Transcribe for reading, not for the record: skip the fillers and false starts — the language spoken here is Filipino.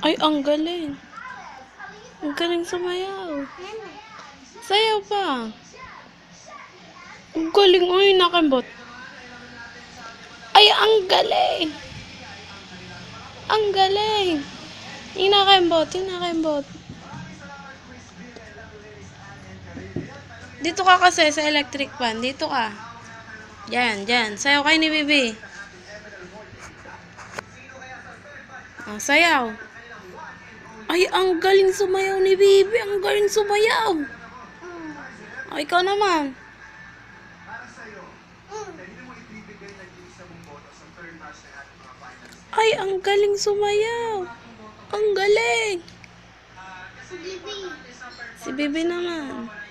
Ay, ang galing. Ang galing sumayaw. Sayaw pa. Ang galing. Uy, nakambot. Ay, ang galing. Ang galing. Inakembot, inakembot. Dito ka kasi sa electric fan. Dito ka. Diyan, diyan. Sayaw kayo ni Bibi. Oh, sayaw. Ay, ang galing sumayaw ni Bibi. Ang galing sumayaw. Oh, ikaw naman. Ay, ang galing sumayaw. Ang galing. Si Bibi naman.